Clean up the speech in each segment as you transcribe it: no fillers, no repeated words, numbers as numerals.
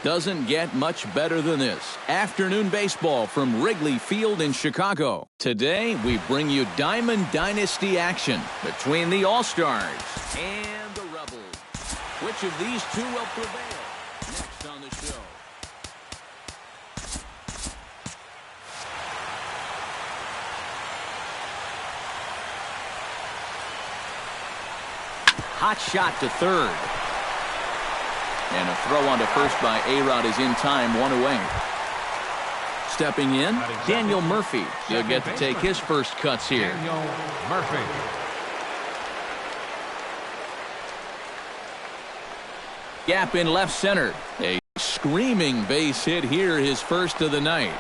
Doesn't get much better than this. Afternoon baseball from Wrigley Field in Chicago. Today, we bring you Diamond Dynasty action between the All-Stars and the Rebels. Which of these two will prevail? Next on the show. Hot shot to third. And a throw on to first by A-Rod is in time, 1 away. Stepping in, Daniel Murphy. He'll get to take his first cuts here. Daniel Murphy. Gap in left center. A screaming base hit here, his first of the night.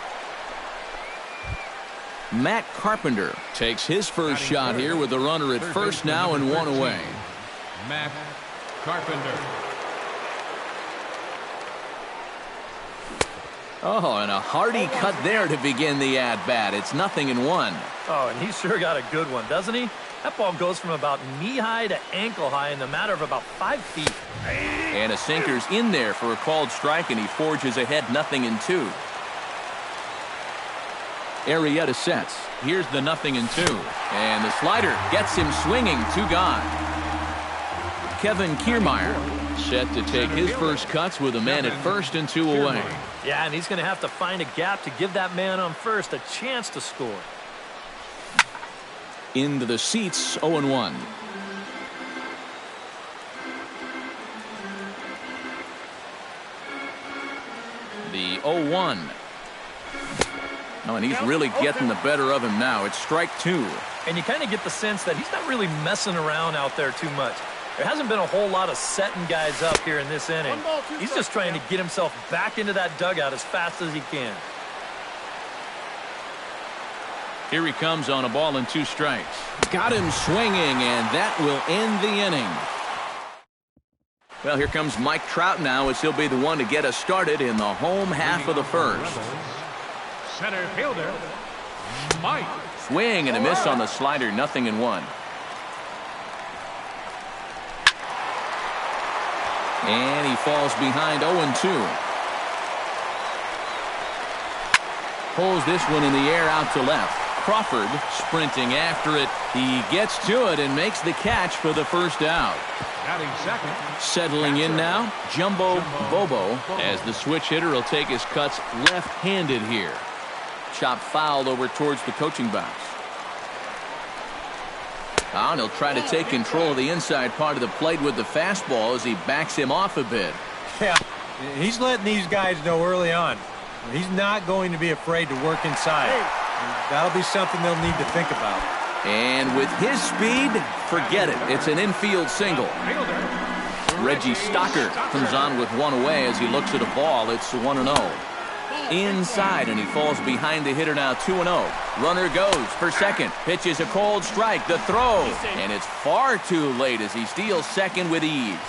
Matt Carpenter takes his first shot here with the runner at first now and 1 away. Matt Carpenter. Oh, and a hearty cut there to begin the at-bat. It's 0-1. Oh, and he sure got a good one, doesn't he? That ball goes from about knee-high to ankle-high in the matter of about 5 feet. And a sinker's in there for a called strike, and he forges ahead 0-2. Arrieta sets. Here's the 0-2. And the slider gets him swinging. 2 gone. Kevin Kiermaier set to take his first cuts with a man at first and 2 away. Yeah, and he's going to have to find a gap to give that man on first a chance to score. Into the seats, 0-1. The 0-1. Oh, and he's really getting the better of him now. It's strike 2. And you kind of get the sense that he's not really messing around out there too much. There hasn't been a whole lot of setting guys up here in this inning. He's just trying to get himself back into that dugout as fast as he can. Here he comes on a ball and 2 strikes. Got him swinging, and that will end the inning. Well, here comes Mike Trout now, as he'll be the one to get us started in the home half of the first. Center fielder, Mike. Swing and a miss on the slider, 0-1. And he falls behind 0-2. Pulls this one in the air out to left. Crawford sprinting after it. He gets to it and makes the catch for the first out. Second. Settling in now, Jumbo Bobo, as the switch hitter will take his cuts left-handed here. Chop foul over towards the coaching box. And he'll try to take control of the inside part of the plate with the fastball as he backs him off a bit. Yeah, he's letting these guys know early on. He's not going to be afraid to work inside. That'll be something they'll need to think about. And with his speed, forget it. It's an infield single. Reggie Stocker comes on with 1 away as he looks at a ball. It's 1-0. Inside, and he falls behind the hitter now, 2-0. Runner goes for second. Pitches a cold strike. The throw. And it's far too late as he steals second with ease.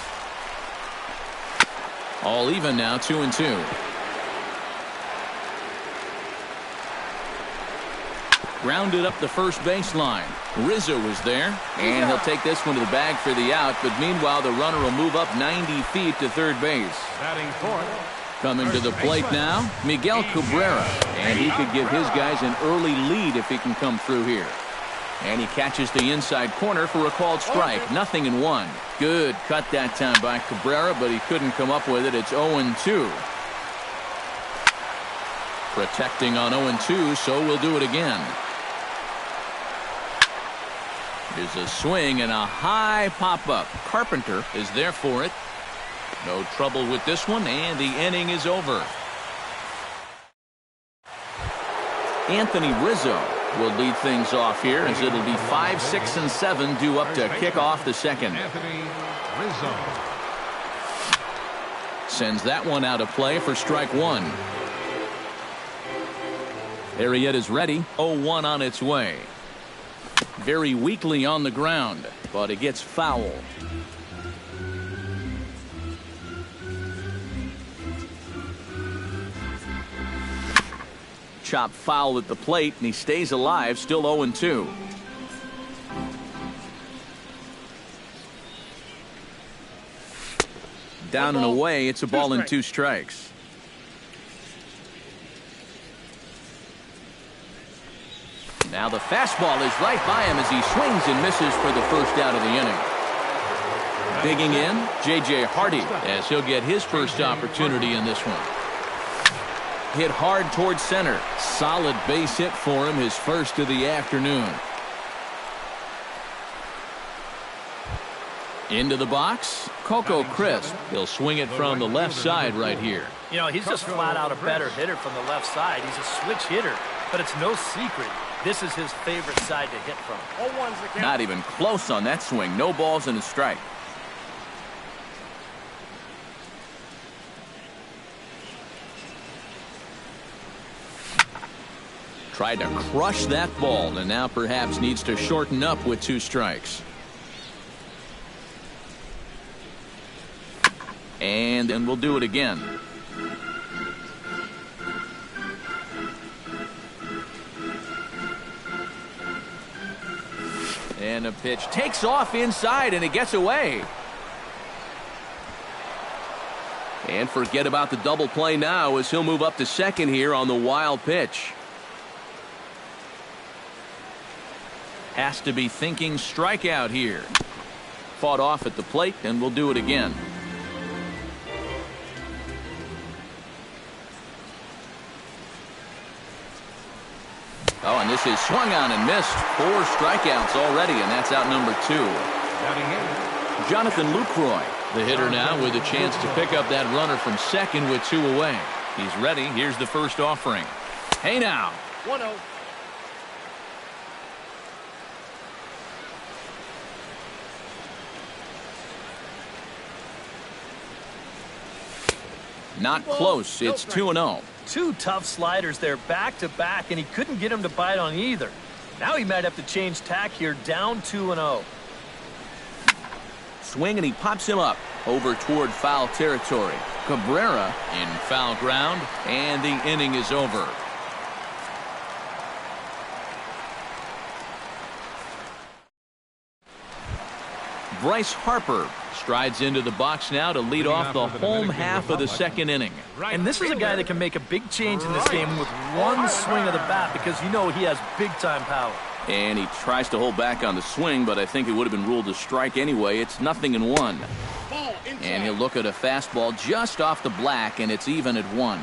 All even now, 2-2. Grounded up the first baseline. Rizzo is there, and he'll take this one to the bag for the out, but meanwhile the runner will move up 90 feet to third base. Batting fourth. Coming to the plate now, Miguel Cabrera, and he could give his guys an early lead if he can come through here. And he catches the inside corner for a called strike. 0-1. Good cut that time by Cabrera, but he couldn't come up with it. It's 0-2. Protecting on 0-2, so we'll do it again. There's a swing and a high pop-up. Carpenter is there for it. No trouble with this one, and the inning is over. Anthony Rizzo will lead things off here as it'll be 5, 6, and 7 due up to kick off the second. Anthony Rizzo. Sends that one out of play for strike 1. Arrieta's ready. 0-1 on its way. Very weakly on the ground, but it gets foul. Chop foul at the plate, and he stays alive, still 0-2. Down and away, it's a ball and 2 strikes. Now the fastball is right by him as he swings and misses for the first out of the inning. Digging in, J.J. Hardy, as he'll get his first opportunity in this one. Hit hard towards center. Solid base hit for him, his first of the afternoon. Into the box, Coco Crisp. He'll swing it from the left side right here. You know, he's just flat out a better hitter from the left side. He's a switch hitter, but it's no secret. This is his favorite side to hit from. Not even close on that swing. No balls and a strike. Tried to crush that ball and now perhaps needs to shorten up with 2 strikes. And then we'll do it again. And a pitch takes off inside and it gets away. And forget about the double play now as he'll move up to second here on the wild pitch. Has to be thinking strikeout here. Fought off at the plate, and we'll do it again. Oh, and this is swung on and missed. 4 strikeouts already, and that's out number 2. Jonathan Lucroy, the hitter now with a chance to pick up that runner from second with 2 away. He's ready. Here's the first offering. Hey now. 1-0. Not close. It's 2-0. 2 tough sliders there back to back, and he couldn't get him to bite on either. Now he might have to change tack here, down 2-0. Swing and he pops him up over toward foul territory. Cabrera in foul ground, and the inning is over. Bryce Harper strides into the box now to lead off the home half of the second inning. And this is a guy that can make a big change in this game with one swing of the bat, because you know he has big-time power. And he tries to hold back on the swing, but I think it would have been ruled a strike anyway. It's 0-1. And he'll look at a fastball just off the black, and it's even at 1.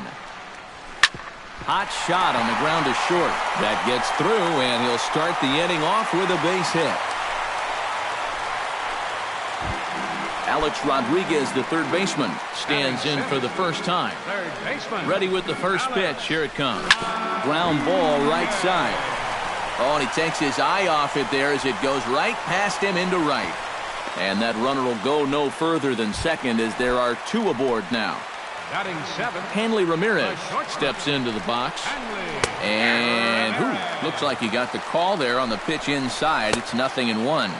Hot shot on the ground to short. That gets through, and he'll start the inning off with a base hit. Alex Rodriguez, the third baseman, stands in for the first time. Ready with the first pitch. Here it comes. Ground ball right side. Oh, and he takes his eye off it there as it goes right past him into right. And that runner will go no further than second as there are 2 aboard now. Hanley Ramirez steps into the box. And looks like he got the call there on the pitch inside. It's 0-1.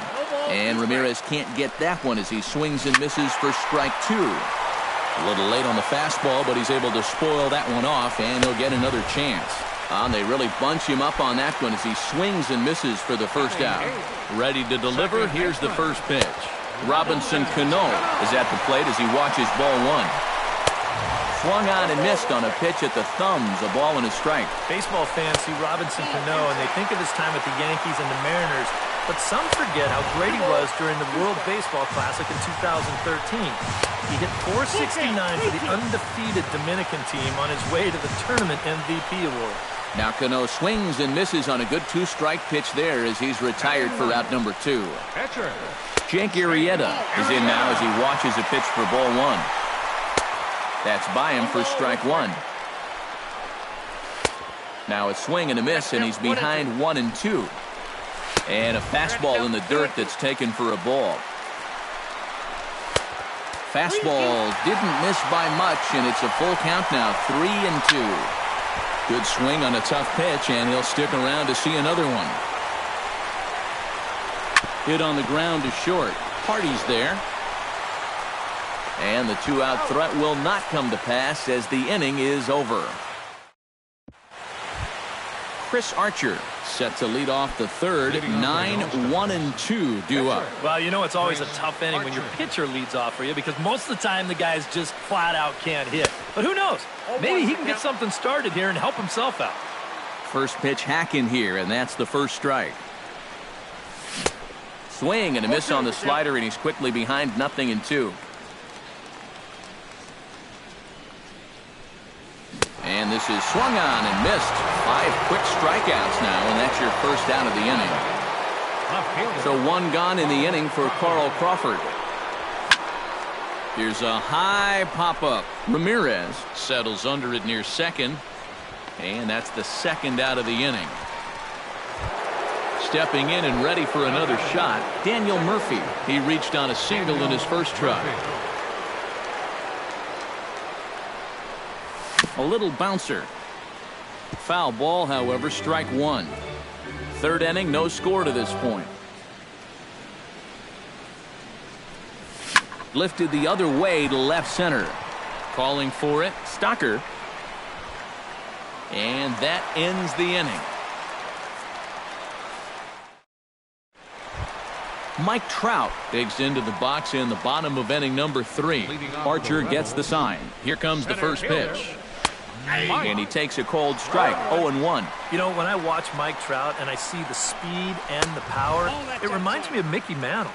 And Ramirez can't get that one as he swings and misses for strike 2. A little late on the fastball, but he's able to spoil that one off, and he'll get another chance. And they really bunch him up on that one as he swings and misses for the first out. Ready to deliver. Here's the first pitch. Robinson Cano is at the plate as he watches ball 1. Swung on and missed on a pitch at the thumbs, a ball and a strike. Baseball fans see Robinson Cano and they think of his time at the Yankees and the Mariners, but some forget how great he was during the World Baseball Classic in 2013. He hit .469 for the undefeated Dominican team on his way to the tournament MVP award. Now Cano swings and misses on a good 2-strike pitch there as he's retired for out number 2. Jake Arrieta is in now as he watches a pitch for ball 1. That's by him for strike 1. Now a swing and a miss, and he's behind 1-2. And a fastball in the dirt that's taken for a ball. Fastball didn't miss by much, and it's a full count now, 3-2. Good swing on a tough pitch, and he'll stick around to see another one. Hit on the ground to short. Hardy's there. And the 2-out threat will not come to pass as the inning is over. Chris Archer set to lead off the third. 9-1-2 due up. Well, you know it's always a tough inning when your pitcher leads off for you, because most of the time the guys just flat out can't hit. But who knows? Maybe he can get something started here and help himself out. First pitch hacking here, and that's the first strike. Swing and a miss on the slider, and he's quickly behind 0-2. And this is swung on and missed. 5 quick strikeouts now, and that's your first out of the inning. So 1 gone in the inning for Carl Crawford. Here's a high pop-up. Ramirez settles under it near second. And that's the second out of the inning. Stepping in and ready for another shot, Daniel Murphy. He reached on a single in his first try. A little bouncer. Foul ball, however, strike 1. Third inning, no score to this point. Lifted the other way to left center. Calling for it, Stocker. And that ends the inning. Mike Trout digs into the box in the bottom of inning number 3. Archer gets the sign. Here comes the first pitch. And he takes a cold strike, 0-1. You know, when I watch Mike Trout and I see the speed and the power, it reminds me of Mickey Mantle.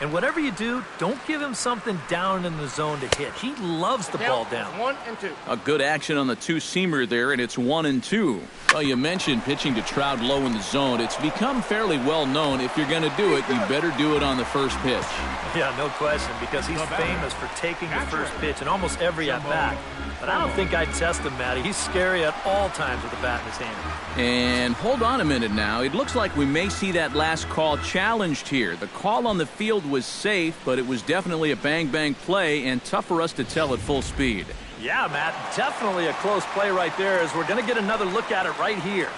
And whatever you do, don't give him something down in the zone to hit. He loves the ball down. 1-2. A good action on the two-seamer there, and it's 1-2. Well, you mentioned pitching to Trout low in the zone. It's become fairly well known. If you're going to do it, you better do it on the first pitch. Yeah, no question, because he's famous for taking the first pitch in almost every at-bat. But I don't think I'd test him, Matty. He's scary at all times with the bat in his hand. And hold on a minute now. It looks like we may see that last call challenged here. The call on the field was safe, but it was definitely a bang-bang play and tough for us to tell at full speed. Yeah, Matt, definitely a close play right there, as we're going to get another look at it right here.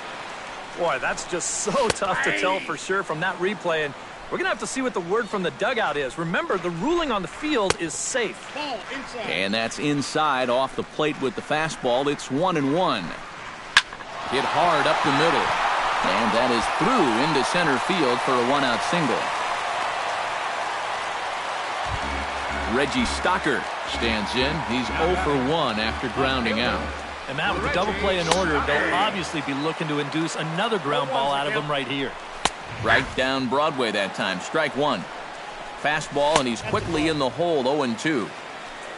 Boy, that's just so tough to tell for sure from that replay, and we're going to have to see what the word from the dugout is. Remember, the ruling on the field is safe. Ball inside. And that's inside off the plate with the fastball. It's 1-1. Hit hard up the middle. And that is through into center field for a 1-out single. Reggie Stocker stands in. He's 0 for 1 after grounding out. And Matt, with the double play in order, they'll obviously be looking to induce another ground ball out of him right here. Right down Broadway that time. Strike 1. Fastball, and he's quickly in the hole, 0-2.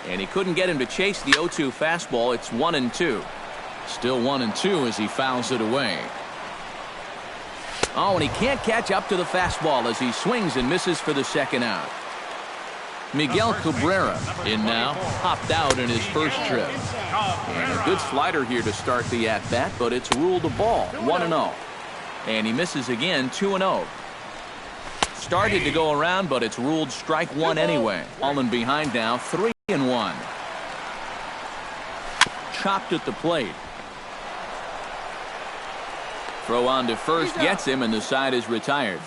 And he couldn't get him to chase the 0-2 fastball. It's 1-2. Still 1-2 as he fouls it away. Oh, and he can't catch up to the fastball as he swings and misses for the second out. Miguel Cabrera in now, hopped out in his first trip. And a good slider here to start the at-bat, but it's ruled a ball, 1-0. And he misses again, 2-0. Started to go around, but it's ruled strike 1 anyway. Fallen behind now, 3-1. Chopped at the plate. Throw on to first, gets him, and the side is retired.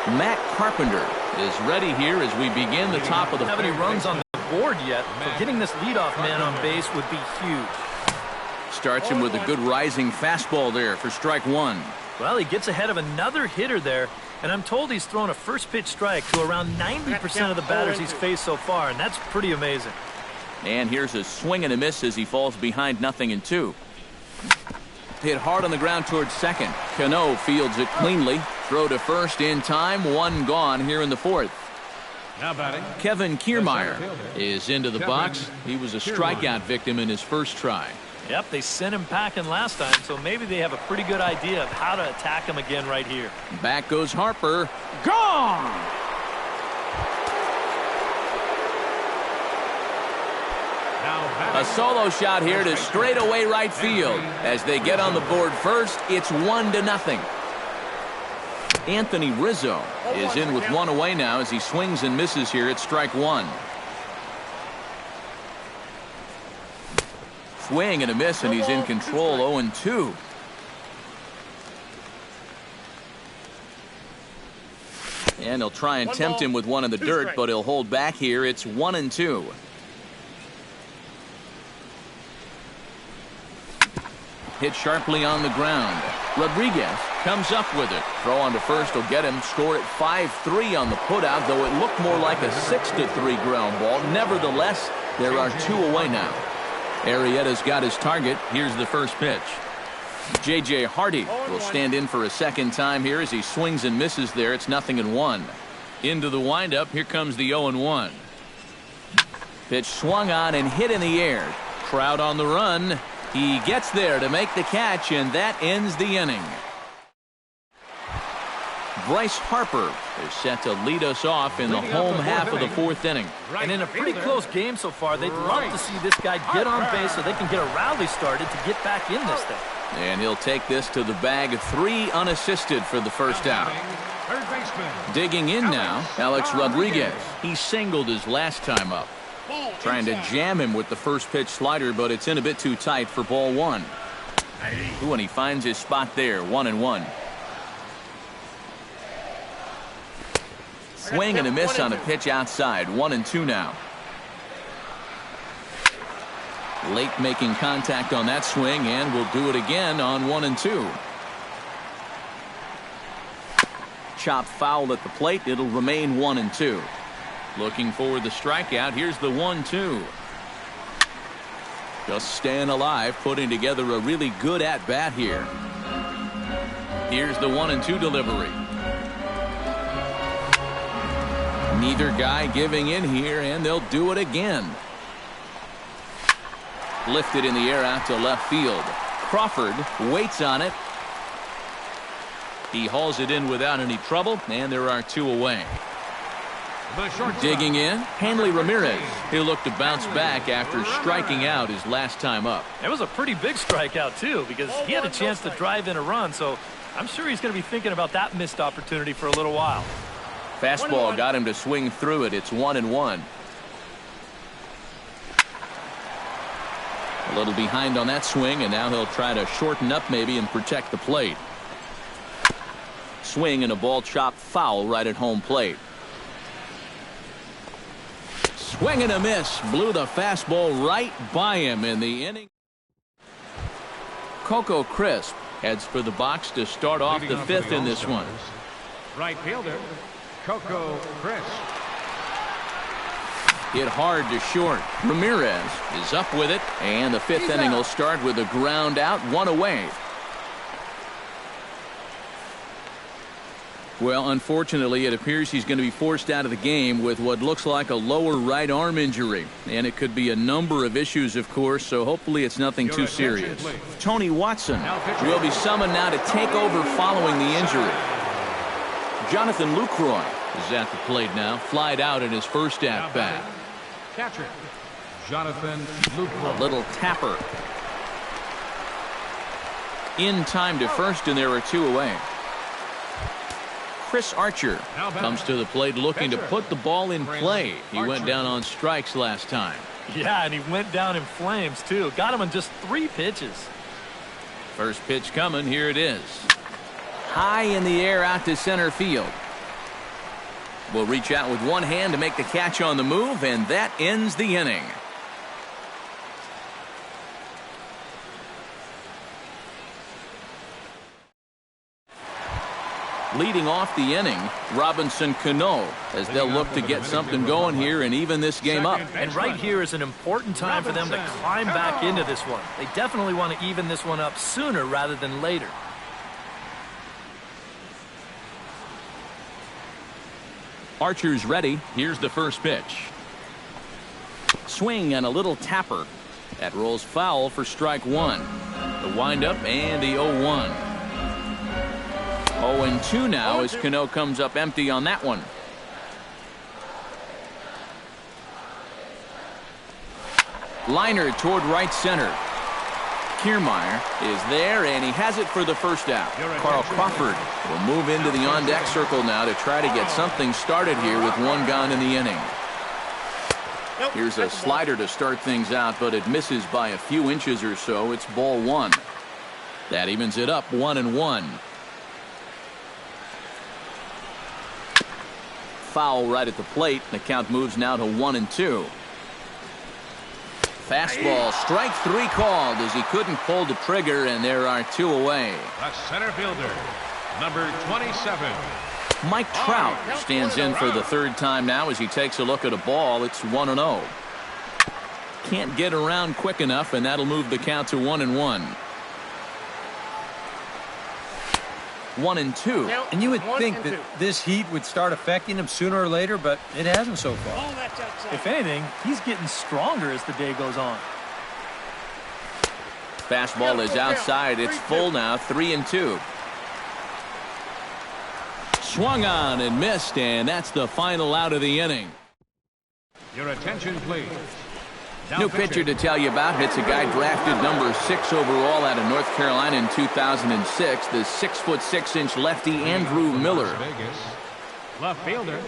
Matt Carpenter is ready here as we begin the top of the Don't have any runs on the board yet, but getting this leadoff man on base would be huge. Starts him with a good rising fastball there for strike 1. Well, he gets ahead of another hitter there, and I'm told he's thrown a first pitch strike to around 90% of the batters he's faced so far, and that's pretty amazing. And here's a swing and a miss as he falls behind 0-2. Hit hard on the ground towards second. Cano fields it cleanly. Throw to first in time. 1 gone here in the 4th. Now batting, Kevin Kiermaier is into the box. He was a strikeout victim in his first try. Yep, they sent him packing last time, so maybe they have a pretty good idea of how to attack him again right here. Back goes Harper. Gone! A solo shot here to straightaway right field. As they get on the board first, it's 1-0. Anthony Rizzo is in with 1 away now as he swings and misses here at strike 1. Swing and a miss, and he's in control, 0-2. And he'll try and tempt him with one in the dirt, but he'll hold back here. It's 1-2. Hit sharply on the ground. Rodriguez comes up with it. Throw on to first will get him. Score at 5-3 on the putout, though it looked more like a 6-3 ground ball. Nevertheless, there are 2 away now. Arrieta's got his target. Here's the first pitch. J.J. Hardy will stand in for a second time here as he swings and misses there. It's 0-1. Into the windup. Here comes the 0-1. Pitch swung on and hit in the air. Crowd on the run. He gets there to make the catch, and that ends the inning. Bryce Harper is set to lead us off in the home half of the fourth inning. And in a pretty close game so far, they'd love to see this guy get on base so they can get a rally started to get back in this thing. And he'll take this to the bag. 3 unassisted for the first out. Digging in now, Alex Rodriguez. He singled his last time up. Trying to jam him with the first pitch slider, but it's in a bit too tight for ball 1. Ooh, and he finds his spot there, 1-1. Swing and a miss on a pitch outside, 1-2 now. Late making contact on that swing, and will do it again on 1-2. Chop foul at the plate. It'll remain 1-2. Looking for the strikeout. Here's the 1-2. Just staying alive, putting together a really good at-bat here. Here's the 1-2 delivery. Neither guy giving in here, and they'll do it again. Lifted in the air out to left field. Crawford waits on it. He hauls it in without any trouble, and there are 2 away. Digging in, Hanley Ramirez. He'll look to bounce back after striking out his last time up. It was a pretty big strikeout, too, because he had a chance to drive in a run, so I'm sure he's going to be thinking about that missed opportunity for a little while. Fastball got him to swing through it. It's 1-1. A little behind on that swing, and now he'll try to shorten up maybe and protect the plate. Swing and a ball chopped foul right at home plate. Swing and a miss. Blew the fastball right by him in the inning. Coco Crisp heads for the box to start off the 5th in this one. Right fielder, Coco Crisp. Hit hard to short. Ramirez is up with it, and the 5th inning will start with a ground out, 1 away. Well, unfortunately, it appears he's going to be forced out of the game with what looks like a lower right arm injury. And it could be a number of issues, of course, so hopefully it's nothing too serious. Tony Watson will be summoned now to take over following the injury. Jonathan Lucroy is at the plate now, flied out in his first at-bat. Catcher, Jonathan Lucroy. A little tapper. In time to first, and there are 2 away. Chris Archer comes to the plate looking to put the ball in play. He went down on strikes last time. Yeah, and he went down in flames, too. Got him on just 3 pitches. First pitch coming. Here it is. High in the air out to center field. Will reach out with one hand to make the catch on the move, and that ends the inning. Leading off the inning, Robinson Cano, as they'll look to get something going here and even this game up. And right here is an important time for them to climb back into this one. They definitely want to even this one up sooner rather than later. Archer's ready. Here's the first pitch. Swing and a little tapper. That rolls foul for strike 1. The windup and the 0-1. 0-2 now as Cano comes up empty on that one. Liner toward right center. Kiermaier is there, and he has it for the first out. Carl Crawford will move into the on-deck circle now to try to get something started here with 1 gone in the inning. Here's a slider to start things out, but it misses by a few inches or so. It's ball 1. That evens it up, 1-1. Foul right at the plate. The count moves now to 1-2. Fastball, strike 3 called as he couldn't pull the trigger, and there are 2 away. The center fielder, number 27. Mike Trout stands in for the 3rd time now as he takes a look at a ball. It's 1-0. can't get around quick enough, and that'll move the count to 1-1. 1-2. And you would think that this heat would start affecting him sooner or later, but it hasn't so far. If anything, he's getting stronger as the day goes on. Fastball is outside. It's full now, 3-2. Swung on and missed, and that's the final out of the inning. Your attention, please. New pitcher to tell you about. It's a guy drafted number 6 overall out of North Carolina in 2006. The 6'6" lefty Andrew Miller. Left fielder,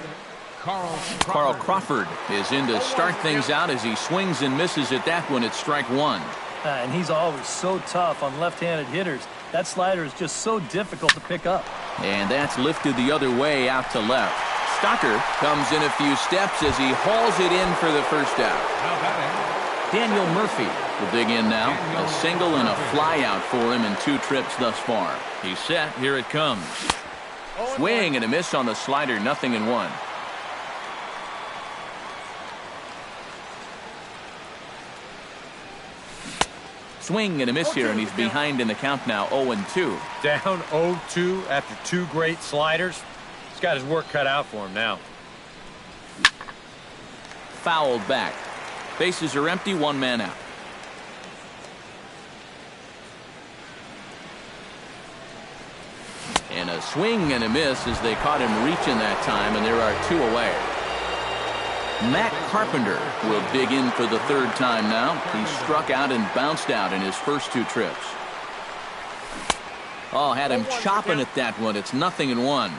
Carl Crawford is in to start things out as he swings and misses at that one at strike 1. And he's always so tough on left-handed hitters. That slider is just so difficult to pick up. And that's lifted the other way out to left. Stocker comes in a few steps as he hauls it in for the first out. Daniel Murphy will dig in now. A single and a fly out for him in 2 trips thus far. He's set. Here it comes. Swing and a miss on the slider. 0-1. Swing and a miss here, and he's behind in the count now. 0-2. Down 0-2 after 2 great sliders. He's got his work cut out for him now. Fouled back. Bases are empty, 1 man out. And a swing and a miss as they caught him reaching that time, and there are 2 away. Matt Carpenter will dig in for the 3rd time now. He struck out and bounced out in his first 2 trips. Oh, had him chopping at that one. It's 0-1.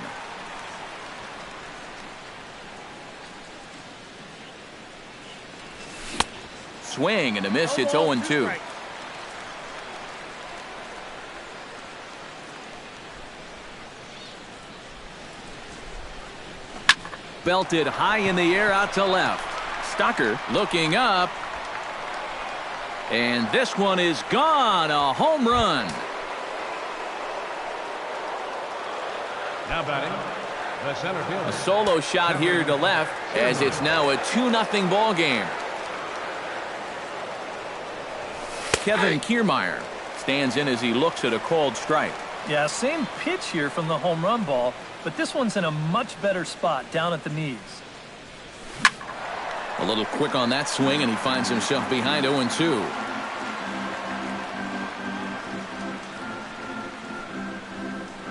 Swing and a miss. It's 0-2. Belted high in the air out to left. Stocker looking up. And this one is gone. A home run. Now batting, the center fielder. A solo shot here to left as it's now a 2-0 ball game. Kevin Kiermaier stands in as he looks at a called strike. Yeah, same pitch here from the home run ball, but this one's in a much better spot down at the knees. A little quick on that swing, and he finds himself behind 0-2.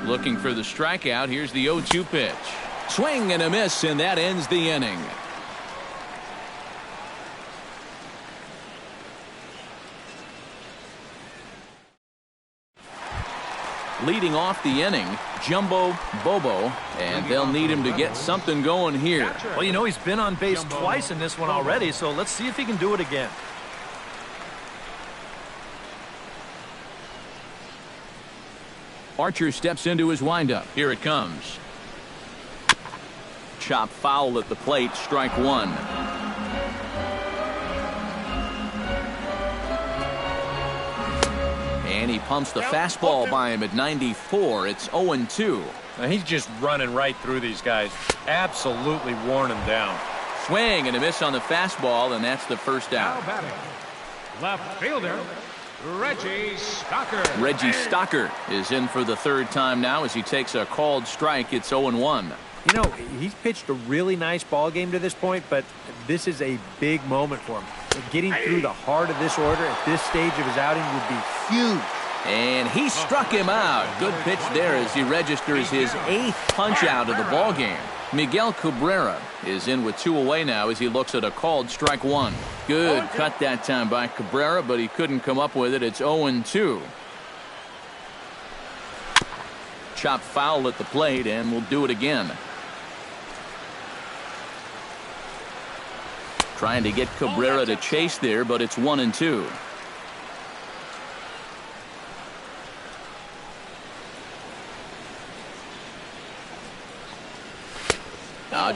Looking for the strikeout. Here's the 0-2 pitch. Swing and a miss, and that ends the inning. Leading off the inning, Jumbo Bobo, and they'll need him to get something going here. Well, you know, he's been on base twice in this one already, so let's see if he can do it again. Archer steps into his windup. Here it comes. Chop foul at the plate, strike 1. And he pumps the fastball by him at 94. It's 0-2. Now he's just running right through these guys. Absolutely worn them down. Swing and a miss on the fastball, and that's the first out. Now batting, left fielder, Reggie Stocker. Reggie Stocker is in for the 3rd time now as he takes a called strike. It's 0-1. You know, he's pitched a really nice ball game to this point, but this is a big moment for him. Getting through the heart of this order at this stage of his outing would be huge. And he struck him out. Good pitch there as he registers his 8th punch out of the ball game. Miguel Cabrera is in with 2 away now as he looks at a called strike 1. Good cut that time by Cabrera, but he couldn't come up with it. It's 0-2. Chop foul at the plate, and we'll do it again. Trying to get Cabrera to chase there, but it's 1-2.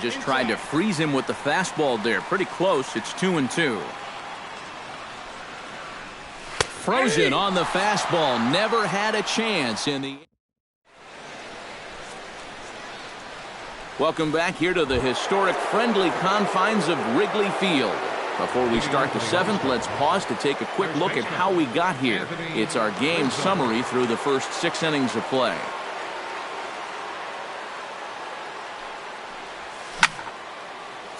Just tried to freeze him with the fastball there. Pretty close. It's 2-2. Frozen on the fastball. Never had a chance in the... Welcome back here to the historic friendly confines of Wrigley Field. Before we start the seventh, let's pause to take a quick look at how we got here. It's our game summary through the first 6 innings of play.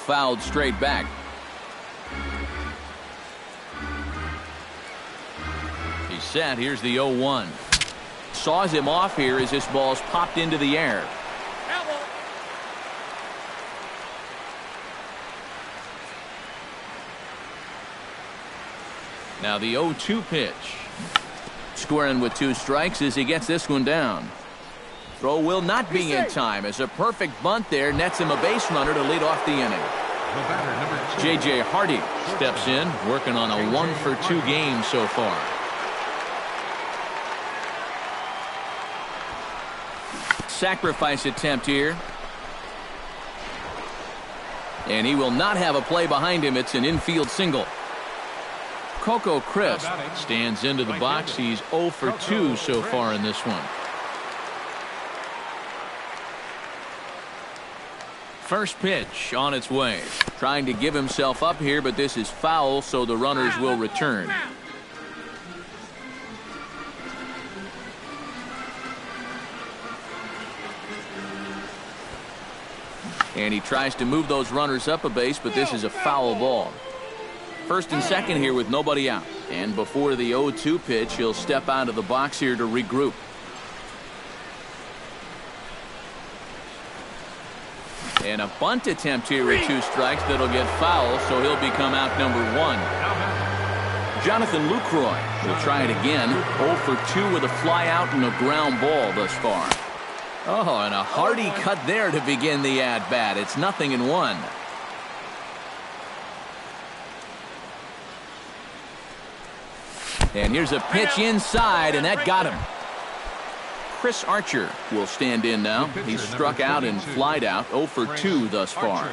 Fouled straight back. He's set. Here's the 0-1. Saws him off here as this ball's popped into the air. Now the 0-2 pitch. Squaring with 2 strikes as he gets this one down. Throw will not be in time as a perfect bunt there nets him a base runner to lead off the inning. J.J. Hardy steps in, working on a 1-for-2 game so far. Sacrifice attempt here. And he will not have a play behind him. It's an infield single. Coco Crisp stands into the box. He's 0-for-2 so far in this one. First pitch on its way. Trying to give himself up here, but this is foul, so the runners will return. And he tries to move those runners up a base, but this is a foul ball. First and second here with nobody out. And before the 0-2 pitch, he'll step out of the box here to regroup. And a bunt attempt here with 2 strikes that'll get foul, so he'll become out number 1. Jonathan Lucroy will try it again. 0-for-2 with a fly out and a ground ball thus far. Oh, and a hearty cut there to begin the at-bat. It's 0-1. And here's a pitch inside, and that got him. Chris Archer will stand in now. He's struck out and flied out. 0-for-2 thus far.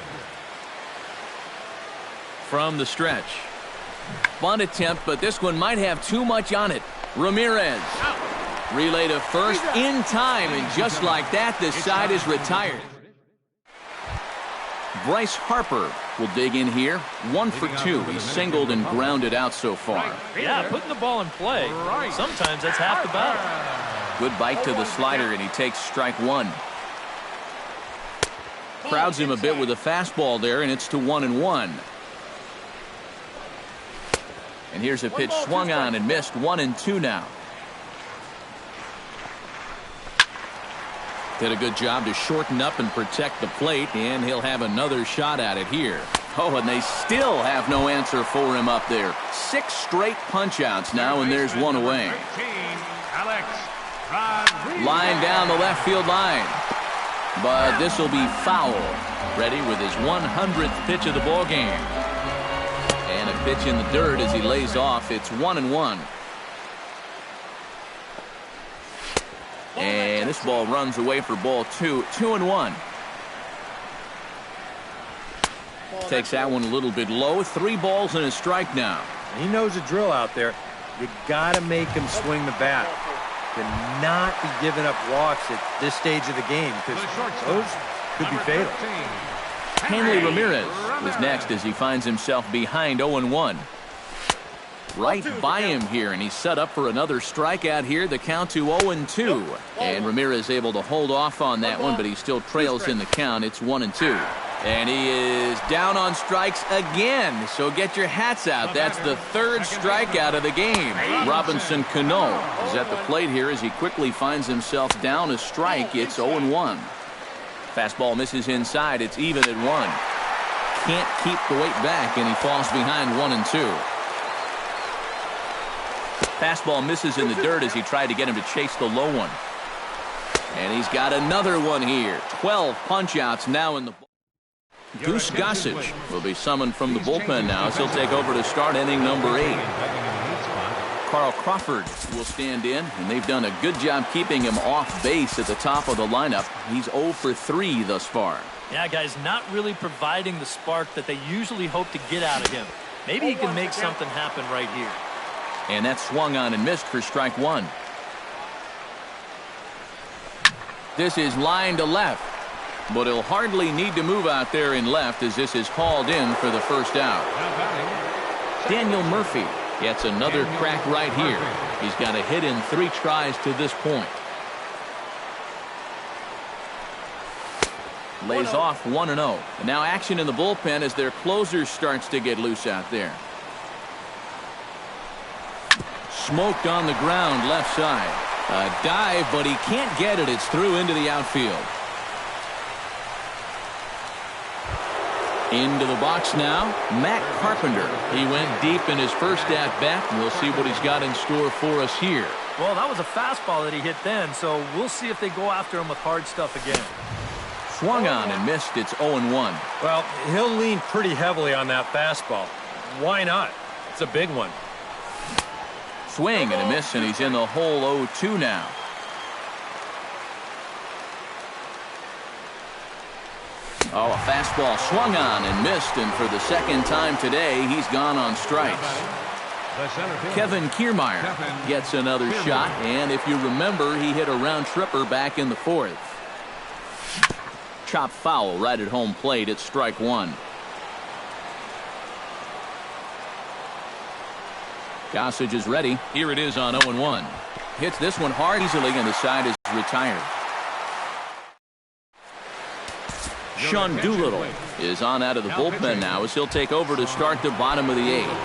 From the stretch. Bunt attempt, but this one might have too much on it. Ramirez. Relay to first in time, and just like that, this side is retired. Bryce Harper will dig in here. 1-for-2. He's singled and grounded out so far. Yeah, putting the ball in play. Sometimes that's half the battle. Good bite to the slider, and he takes strike 1. Crowds him a bit with a fastball there, and it's to 1-1. And here's a pitch swung on and missed. 1-2 now. Did a good job to shorten up and protect the plate, and he'll have another shot at it here. Oh, and they still have no answer for him up there. 6 straight punch-outs now, and there's one away. Line down the left field line. But this will be foul. Ready with his 100th pitch of the ball game. And a pitch in the dirt as he lays off. It's 1-1. And this ball runs away for ball 2. 2-1. Takes that one a little bit low. 3 balls and a strike now. He knows the drill out there. You got to make him swing the bat. Cannot be giving up walks at this stage of the game, because those could be fatal. Hanley Ramirez was next as he finds himself behind 0-1. Right by him here, and he's set up for another strikeout here. The count to 0-2. And Ramirez able to hold off on that one, but he still trails in the count. It's 1-2. And he is down on strikes again. So get your hats out. That's the 3rd strikeout of the game. Robinson Cano is at the plate here as he quickly finds himself down a strike. It's 0-1. Fastball misses inside. It's even at 1. Can't keep the weight back, and he falls behind 1-2. Fastball misses in the dirt as he tried to get him to chase the low one. And he's got another one here. 12 punch-outs now in the ball. Goose Gossage will be summoned from the bullpen now as he'll take over to start inning number 8. Carl Crawford will stand in, and they've done a good job keeping him off base at the top of the lineup. He's 0-for-3 thus far. Yeah, guys, not really providing the spark that they usually hope to get out of him. Maybe he can make something happen right here. And that swung on and missed for strike 1. This is line to left. But he'll hardly need to move out there in left as this is hauled in for the first out. Daniel Murphy gets another crack right here. He's got a hit in 3 tries to this point. Lays off 1-0. And now action in the bullpen as their closer starts to get loose out there. Smoked on the ground left side. A dive, but he can't get it. It's through into the outfield. Into the box now, Matt Carpenter. He went deep in his first at-bat, and we'll see what he's got in store for us here. Well, that was a fastball that he hit then, so we'll see if they go after him with hard stuff again. Swung on and missed. It's 0-1. Well, he'll lean pretty heavily on that fastball. Why not? It's a big one. Swing and a miss, and he's in the hole 0-2 now. Oh, a fastball swung on and missed, and for the second time today, he's gone on strikes. Kevin Kiermaier gets another shot, and if you remember, he hit a round tripper back in the 4th. Chop foul right at home plate. It's strike 1. Gossage is ready. Here it is on 0-1. Hits this one hard easily, and the side is retired. Sean Doolittle is on out of the bullpen now as he'll take over to start the bottom of the 8th.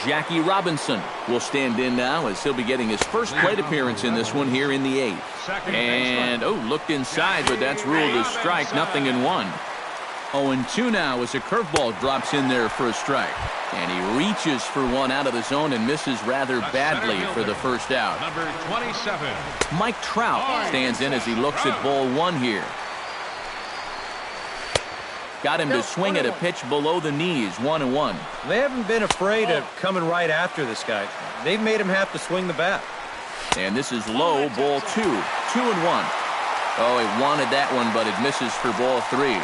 Jackie Robinson will stand in now as he'll be getting his first plate appearance in this one here in the 8th. And, looked inside, but that's ruled as strike, 0-1. 0-2 now as a curveball drops in there for a strike. And he reaches for one out of the zone and misses rather badly for the first out. Number 27. Mike Trout stands in as he looks at ball 1 here. Got him to swing at a pitch below the knees, 1-1. They haven't been afraid of coming right after this guy. They've made him have to swing the bat. And this is low, ball 2, 2-1. Oh, he wanted that one, but it misses for ball 3.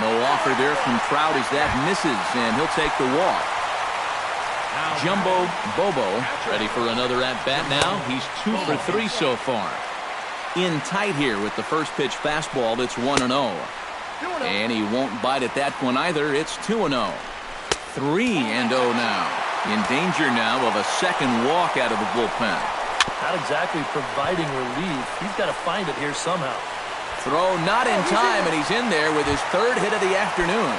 No offer there from Trout as that misses, and he'll take the walk. Jumbo Bobo ready for another at-bat now. He's 2 for 3 so far. In tight here with the first pitch fastball. It's 1-0. And he won't bite at that one either. It's 2-0. 3-0 now. In danger now of a second walk out of the bullpen. Not exactly providing relief. He's got to find it here somehow. Throw not in time, and he's in there with his 3rd hit of the afternoon.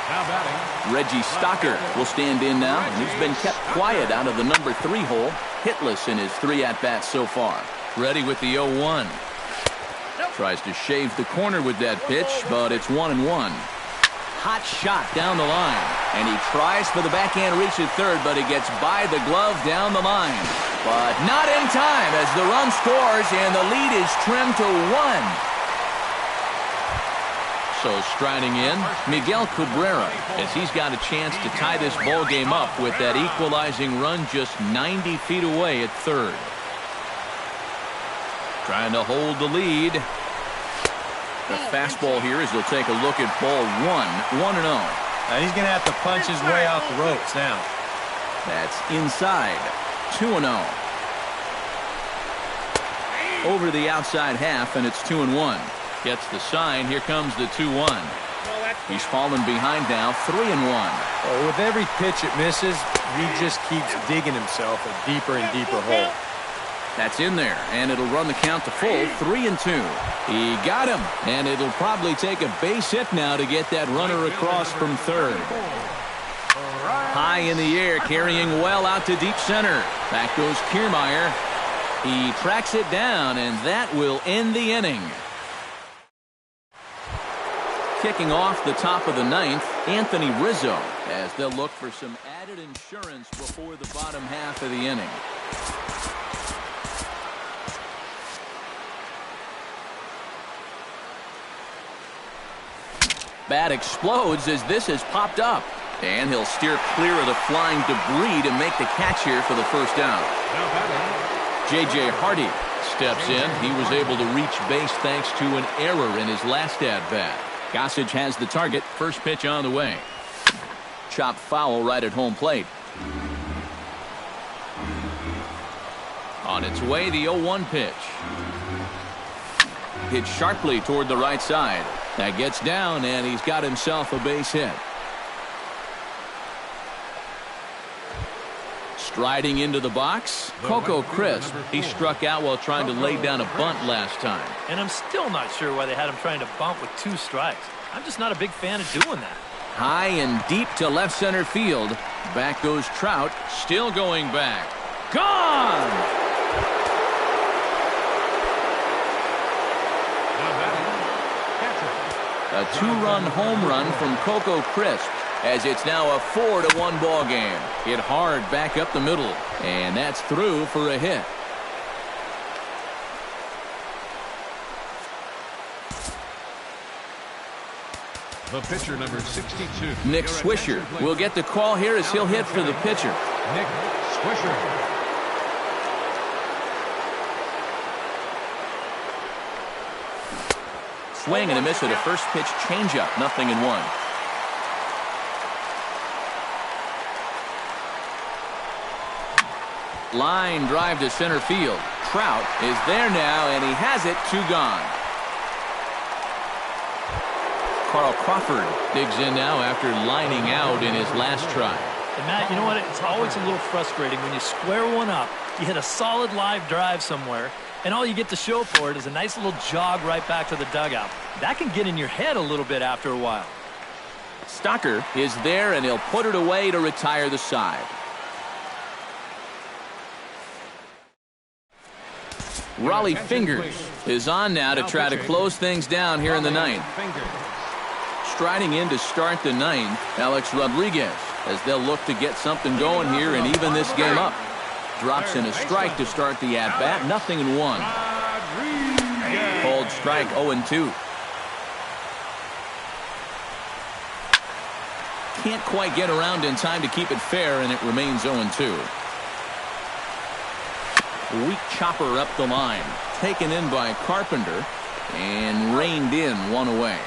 Now batting, Reggie Stocker will stand in now, and he's been kept quiet out of the number 3 hole. Hitless in his 3 at-bats so far. Ready with the 0-1. Tries to shave the corner with that pitch, but it's 1-1. Hot shot down the line, and he tries for the backhand reach at 3rd, but he gets by the glove down the line. But not in time as the run scores, and the lead is trimmed to 1. So striding in, Miguel Cabrera, as he's got a chance to tie this ball game up with that equalizing run just 90 feet away at 3rd. Trying to hold the lead. The fastball here as he'll take a look at ball 1, 1-0. Now he's going to have to punch his way off the ropes now. That's inside, 2-0. Over the outside half, and it's 2-1. Gets the sign. Here comes the 2-1. He's fallen behind now, 3-1. Oh, with every pitch it misses, he just keeps digging himself a deeper and deeper hole. That's in there, and it'll run the count to full, 3-2. He got him, and it'll probably take a base hit now to get that runner across from 3rd. High in the air, carrying well out to deep center. Back goes Kiermaier. He tracks it down, and that will end the inning. Kicking off the top of the 9th, Anthony Rizzo, as they'll look for some added insurance before the bottom half of the inning. Bat explodes as this has popped up. And he'll steer clear of the flying debris to make the catch here for the first down. J.J. Hardy steps in. He was able to reach base thanks to an error in his last at-bat. Gossage has the target. First pitch on the way. Chopped foul right at home plate. On its way, the 0-1 pitch. hit sharply toward the right side. That gets down, and he's got himself a base hit. Striding into the box, Coco Crisp. He struck out while trying to lay down a bunt last time. And I'm still not sure why they had him trying to bunt with 2 strikes. I'm just not a big fan of doing that. High and deep to left center field. Back goes Trout, still going back. Gone! A 2-run home run from Coco Crisp, as it's now a 4-1 ball game. Hit hard back up the middle, and that's through for a hit. The pitcher, number 62. Nick Swisher will get the call here as he'll hit for the pitcher. Nick Swisher. Swing and a miss at a first pitch changeup. 0-1. Line drive to center field. Trout is there now, and he has it. 2 gone. Carl Crawford digs in now after lining out in his last try. And Matt, you know what? It's always a little frustrating when you square one up, you hit a solid live drive somewhere, and all you get to show for it is a nice little jog right back to the dugout. That can get in your head a little bit after a while. Stocker is there, and he'll put it away to retire the side. Raleigh Fingers is on now to try to close things down here in the 9th. Striding in to start the 9th, Alex Rodriguez, as they'll look to get something going here and even this game up. Drops in a strike to start the at-bat. 0-1. Called strike 0-2. Can't quite get around in time to keep it fair, and it remains 0-2. Weak chopper up the line. Taken in by Carpenter and reined in 1 away.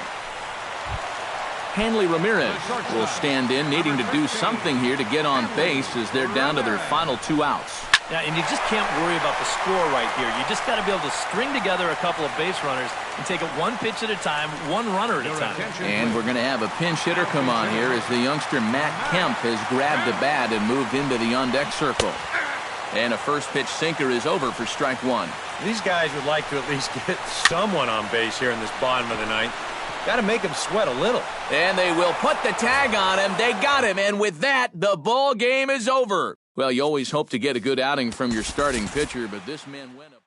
Hanley Ramirez will stand in, needing to do something here to get on base as they're down to their final 2 outs. Yeah, and you just can't worry about the score right here. You just got to be able to string together a couple of base runners and take it 1 pitch at a time, 1 runner at a time. And we're going to have a pinch hitter come on here as the youngster Matt Kemp has grabbed the bat and moved into the on-deck circle. And a first pitch sinker is over for strike 1. These guys would like to at least get someone on base here in this bottom of the 9th. Got to make him sweat a little. And they will put the tag on him. They got him. And with that, the ball game is over. Well, you always hope to get a good outing from your starting pitcher, but this man went up.